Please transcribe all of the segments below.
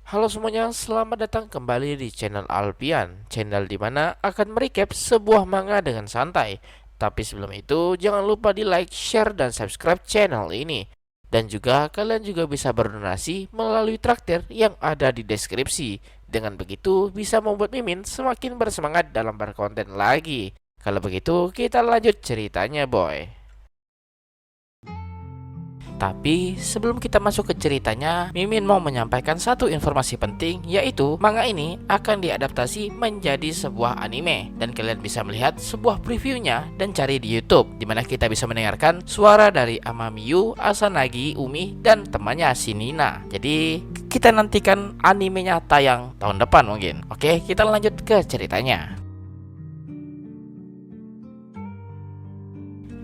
Halo semuanya, selamat datang kembali di channel Alpian, channel dimana akan merecap sebuah manga dengan santai. Tapi sebelum itu, jangan lupa di like, share, dan subscribe channel ini. Dan juga kalian juga bisa berdonasi melalui traktir yang ada di deskripsi. Dengan begitu, bisa membuat Mimin semakin bersemangat dalam berkonten lagi. Kalau begitu, kita lanjut ceritanya, boy. Tapi sebelum kita masuk ke ceritanya, Mimin mau menyampaikan satu informasi penting, yaitu manga ini akan diadaptasi menjadi sebuah anime. Dan kalian bisa melihat sebuah previewnya dan cari di YouTube, dimana kita bisa mendengarkan suara dari Amamiyu, Asanagi, Umi, dan temannya Shinina. Jadi kita nantikan animenya tayang tahun depan mungkin. Oke, kita lanjut ke ceritanya.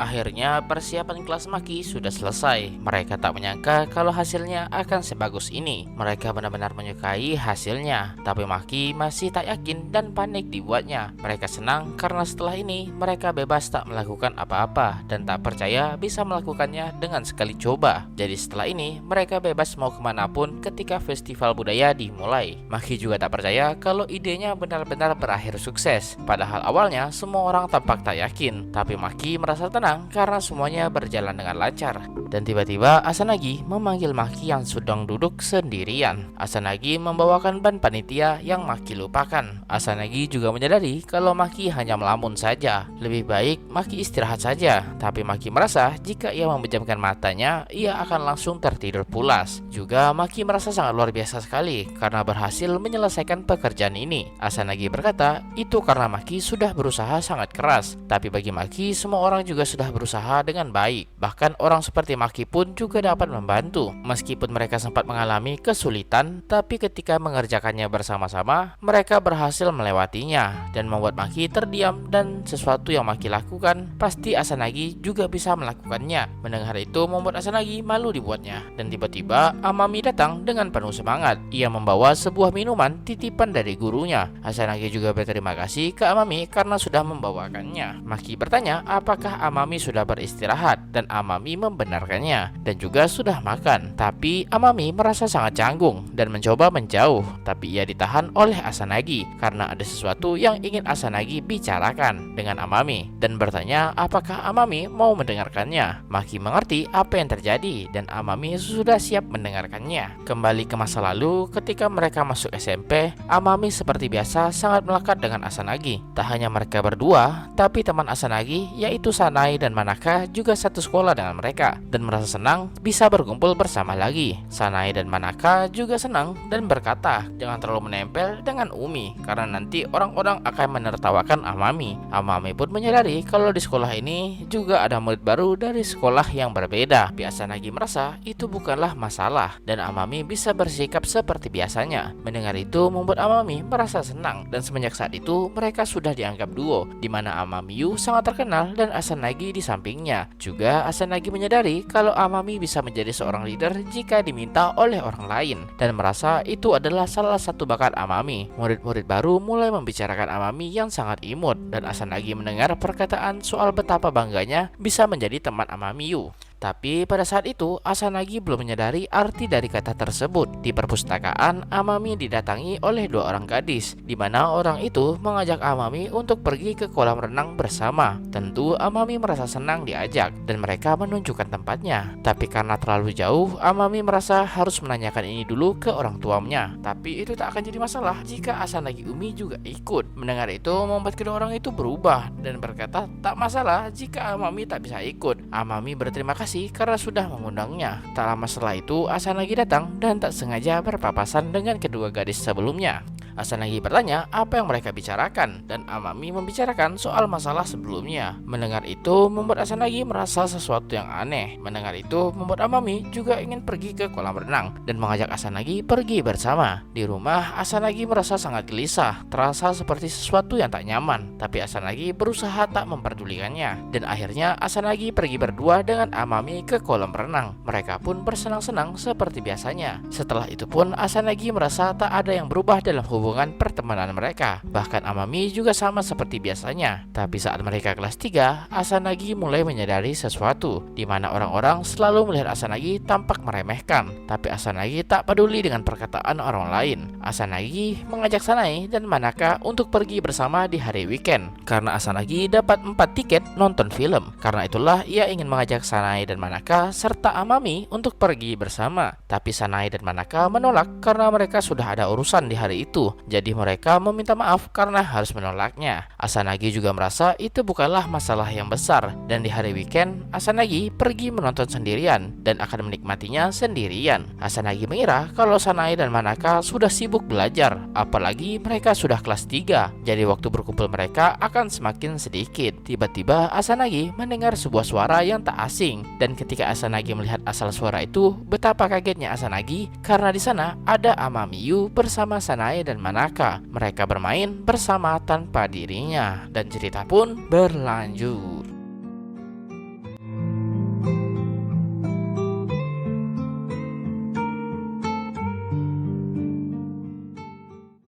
Akhirnya persiapan kelas Maki sudah selesai. Mereka tak menyangka kalau hasilnya akan sebagus ini. Mereka benar-benar menyukai hasilnya. Tapi Maki masih tak yakin dan panik dibuatnya. Mereka senang karena setelah ini mereka bebas tak melakukan apa-apa dan tak percaya bisa melakukannya dengan sekali coba. Jadi setelah ini mereka bebas mau kemanapun ketika festival budaya dimulai. Maki juga tak percaya kalau idenya benar-benar berakhir sukses. Padahal awalnya semua orang tampak tak yakin. Tapi Maki merasa tenang karena semuanya berjalan dengan lancar. Dan tiba-tiba Asanagi memanggil Maki yang sedang duduk sendirian. Asanagi membawakan ban panitia yang Maki lupakan. Asanagi juga menyadari kalau Maki hanya melamun saja. Lebih baik Maki istirahat saja. Tapi Maki merasa jika ia memejamkan matanya, ia akan langsung tertidur pulas. Juga Maki merasa sangat luar biasa sekali karena berhasil menyelesaikan pekerjaan ini. Asanagi berkata, itu karena Maki sudah berusaha sangat keras. Tapi bagi Maki, semua orang juga sudah berusaha dengan baik. Bahkan orang seperti Maki pun juga dapat membantu. Meskipun mereka sempat mengalami kesulitan, tapi ketika mengerjakannya bersama-sama, mereka berhasil melewatinya dan membuat Maki terdiam. Dan sesuatu yang Maki lakukan, pasti Asanagi juga bisa melakukannya. Mendengar itu membuat Asanagi malu dibuatnya. Dan tiba-tiba Amami datang dengan penuh semangat. Ia membawa sebuah minuman titipan dari gurunya. Asanagi juga berterima kasih ke Amami karena sudah membawakannya. Maki bertanya apakah Amami sudah beristirahat, dan Amami membenarkannya dan juga sudah makan. Tapi Amami merasa sangat canggung dan mencoba menjauh, tapi ia ditahan oleh Asanagi karena ada sesuatu yang ingin Asanagi bicarakan dengan Amami dan bertanya apakah Amami mau mendengarkannya. Maki mengerti apa yang terjadi dan Amami sudah siap mendengarkannya. Kembali ke masa lalu ketika mereka masuk SMP, Amami seperti biasa sangat melekat dengan Asanagi. Tak hanya mereka berdua, tapi teman Asanagi yaitu Sanai dan Manaka juga satu sekolah dengan mereka dan merasa senang bisa berkumpul bersama lagi. Sanai dan Manaka juga senang dan berkata jangan terlalu menempel dengan Umi karena nanti orang-orang akan menertawakan Amami. Amami pun menyadari kalau di sekolah ini juga ada murid baru dari sekolah yang berbeda. Biasa Nagi merasa itu bukanlah masalah dan Amami bisa bersikap seperti biasanya. Mendengar itu membuat Amami merasa senang dan semenjak saat itu mereka sudah dianggap duo, di mana Amamiyu sangat terkenal dan Asanagi di sampingnya. Juga Asanagi menyadari kalau Amami bisa menjadi seorang leader jika diminta oleh orang lain dan merasa itu adalah salah satu bakat Amami. Murid-murid baru mulai membicarakan Amami yang sangat imut dan Asanagi mendengar perkataan soal betapa bangganya bisa menjadi teman Amamiyu. Tapi pada saat itu Asanagi belum menyadari arti dari kata tersebut. Di perpustakaan, Amami didatangi oleh dua orang gadis, di mana orang itu mengajak Amami untuk pergi ke kolam renang bersama. Tentu Amami merasa senang diajak dan mereka menunjukkan tempatnya. Tapi karena terlalu jauh, Amami merasa harus menanyakan ini dulu ke orang tuanya. Tapi itu tak akan jadi masalah jika Asanagi Umi juga ikut. Mendengar itu membuat kedua orang itu berubah dan berkata tak masalah jika Amami tak bisa ikut. Amami berterima kasih karena sudah mengundangnya. Tak lama setelah itu Asanagi datang dan tak sengaja berpapasan dengan kedua gadis sebelumnya. Asanagi bertanya apa yang mereka bicarakan dan Amami membicarakan soal masalah sebelumnya. Mendengar itu membuat Asanagi merasa sesuatu yang aneh. Mendengar itu membuat Amami juga ingin pergi ke kolam renang dan mengajak Asanagi pergi bersama. Di rumah Asanagi merasa sangat gelisah, terasa seperti sesuatu yang tak nyaman. Tapi Asanagi berusaha tak memperdulikannya dan akhirnya Asanagi pergi berdua dengan Amami ke kolam renang. Mereka pun bersenang-senang seperti biasanya. Setelah itu pun Asanagi merasa tak ada yang berubah dalam hubungan hubungan pertemanan mereka. Bahkan Amami juga sama seperti biasanya. Tapi saat mereka kelas 3, Asanagi mulai menyadari sesuatu, di mana orang-orang selalu melihat Asanagi tampak meremehkan. Tapi Asanagi tak peduli dengan perkataan orang lain. Asanagi mengajak Sanae dan Manaka untuk pergi bersama di hari weekend, karena Asanagi dapat 4 tiket nonton film. Karena itulah ia ingin mengajak Sanae dan Manaka serta Amami untuk pergi bersama. Tapi Sanae dan Manaka menolak karena mereka sudah ada urusan di hari itu. Jadi mereka meminta maaf karena harus menolaknya. Asanagi juga merasa itu bukanlah masalah yang besar, dan di hari weekend Asanagi pergi menonton sendirian dan akan menikmatinya sendirian. Asanagi mengira kalau Sanae dan Manaka sudah sibuk belajar, apalagi mereka sudah kelas 3. Jadi waktu berkumpul mereka akan semakin sedikit. Tiba-tiba Asanagi mendengar sebuah suara yang tak asing, dan ketika Asanagi melihat asal suara itu, betapa kagetnya Asanagi karena di sana ada Amamiyu bersama Sanae dan Manaka. Mereka bermain bersama tanpa dirinya, dan cerita pun berlanjut.